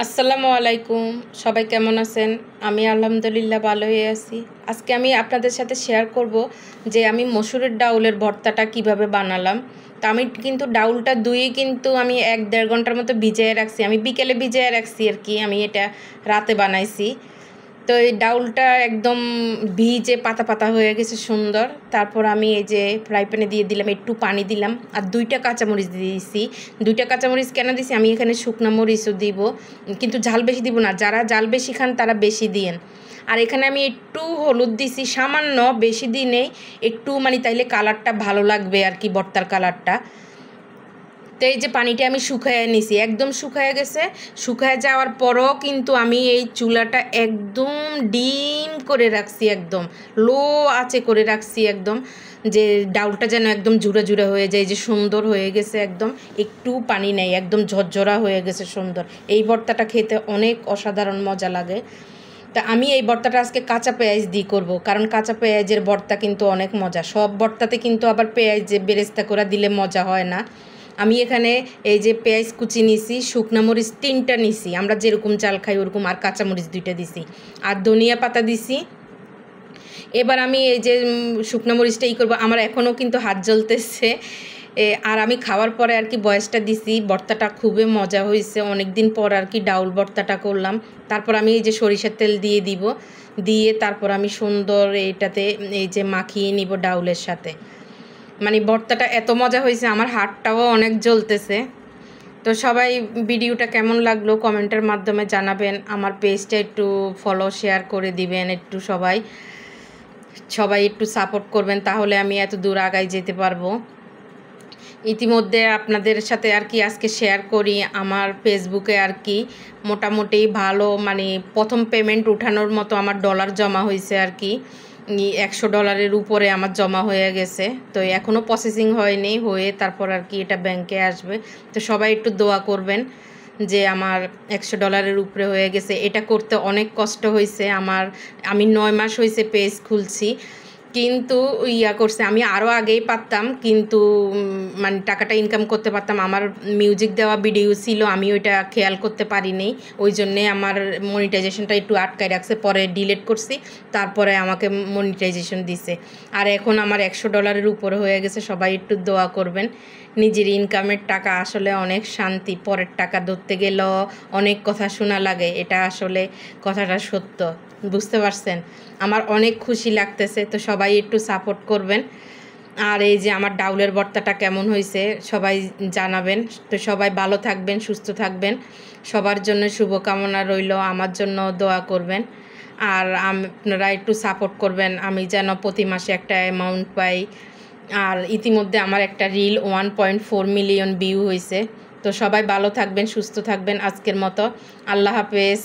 আসসালামু আলাইকুম। সবাই কেমন আছেন? আমি আলহামদুলিল্লাহ ভালোই আছি। আজকে আমি আপনাদের সাথে শেয়ার করব যে আমি মসুরের ডাউলের ভর্তাটা কিভাবে বানালাম। তো আমি কিন্তু ডাউলটা ধুয়ে কিন্তু আমি ১-১.৫ ঘন্টার মতো ভিজিয়ে রাখছি। আমি বিকেলে ভিজিয়ে রাখছি আর কি। আমি এটা রাতে বানাইছি। তো এই ডাউলটা একদম ভিজে পাতা পাতা হয়ে গেছে সুন্দর। তারপর আমি এই যে ফ্রাই প্যানে দিয়ে দিলাম, একটু পানি দিলাম আর ২টা কাঁচামরিচ দিয়ে দিয়েছি। ২টা কাঁচামরিচ কেন দিছি, আমি এখানে শুকনো মরিচও দিব, কিন্তু ঝাল বেশি দিব না। যারা ঝাল বেশি খান তারা বেশি দিয়েন। আর এখানে আমি একটু হলুদ দিছি সামান্য, বেশি দিই নেই, একটু মানে তাইলে কালারটা ভালো লাগবে আর কি, ভর্তার কালারটা। তো এই যে পানিটা আমি শুকায় নিছি, একদম শুকায় গেছে। শুকায় যাওয়ার পরও কিন্তু আমি এই চুলাটা একদম ডিম করে রাখছি, একদম লো আঁচে করে রাখছি, একদম যে ডাউলটা যেন একদম জুড়া জুড়া হয়ে যায়, যে সুন্দর হয়ে গেছে, একদম একটু পানি নেই, একদম ঝরঝরা হয়ে গেছে সুন্দর। এই ভর্তাটা খেতে অনেক অসাধারণ মজা লাগে। তা আমি এই ভর্তাটা আজকে কাঁচা পেঁয়াজ দিয়ে করবো, কারণ কাঁচা পেঁয়াজের ভর্তা কিন্তু অনেক মজা। সব ভর্তাতে কিন্তু আবার পেঁয়াজ যে বেরেস্তা করে দিলে মজা হয় না। আমি এখানে এই যে পেঁয়াজ কুচি নিছি, শুকনা মরিচ ৩টা নিছি, আমরা যেরকম চাল খাই ওরকম, আর কাঁচামরিচ 2টা দিছি, আর ধনিয়া পাতা দিছি। এবার আমি এই যে শুকনো মরিচটা করবো, আমার এখনও কিন্তু হাত জ্বলতেছে। আর আমি খাওয়ার পরে আর কি বয়সটা দিছি। ভর্তাটা খুবই মজা হয়েছে, অনেক দিন পর আর কি ডাউল ভর্তাটা করলাম। তারপর আমি এই যে সরিষার তেল দিয়ে দিব, দিয়ে তারপর আমি সুন্দর এইটাতে এই যে মাখিয়ে নিব ডাউলের সাথে। মানে ভর্তাটা এত মজা হয়েছে, আমার হাতটাও অনেক জ্বলতেছে। তো সবাই ভিডিওটা কেমন লাগলো কমেন্টের মাধ্যমে জানাবেন। আমার পেজটা একটু ফলো শেয়ার করে দিবেন, একটু সবাই একটু সাপোর্ট করবেন, তাহলে আমি এত দূর আগায় যেতে পারবো। ইতিমধ্যে আপনাদের সাথে আর কি আজকে শেয়ার করি, আমার ফেসবুকে আর কি মোটামুটি ভালো, মানে প্রথম পেমেন্ট উঠানোর মতো আমার ডলার জমা হয়েছে আর কি। $100 উপরে আমার জমা হয়ে গেছে। তো এখনও প্রসেসিং হয়নি, হয়ে তারপর আর কি এটা ব্যাংকে আসবে। তো সবাই একটু দোয়া করবেন যে আমার $100 উপরে হয়ে গেছে। এটা করতে অনেক কষ্ট হয়েছে আমার। আমি 9 মাস হয়েছে পেজ খুলছি, কিন্তু করছে আমি আরও আগেই পারতাম, কিন্তু মানে টাকাটা ইনকাম করতে পারতাম। আমার মিউজিক দেওয়া ভিডিও ছিল, আমি ওইটা খেয়াল করতে পারিনি, ওই জন্যে আমার মনিটাইজেশনটা একটু আটকায় রাখছে। পরে ডিলিট করছি, তারপরে আমাকে মনিটাইজেশন দিছে। আর এখন আমার $100 উপরে হয়ে গেছে। সবাই একটু দোয়া করবেন। নিজের ইনকামের টাকা আসলে অনেক শান্তি, পরের টাকা ধরতে গেলেও অনেক কথা শোনা লাগে, এটা আসলে কথাটা সত্য। বুঝতে পারছেন? আমার অনেক খুশি লাগতেছে। তো সবাই একটু সাপোর্ট করবেন। আর এই যে আমার ডাউলের ভর্তাটা কেমন হয়েছে সবাই জানাবেন। তো সবাই ভালো থাকবেন, সুস্থ থাকবেন। সবার জন্য শুভকামনা রইল, আমার জন্য দোয়া করবেন। আর আপনারা একটু সাপোর্ট করবেন, আমি যেন প্রতি মাসে একটা অ্যামাউন্ট পাই। আর ইতিমধ্যে আমার একটা রিল 1.4 মিলিয়ন ভিউ হয়েছে। তো সবাই ভালো থাকবেন, সুস্থ থাকবেন। আজকের মতো আল্লাহ হাফেজ।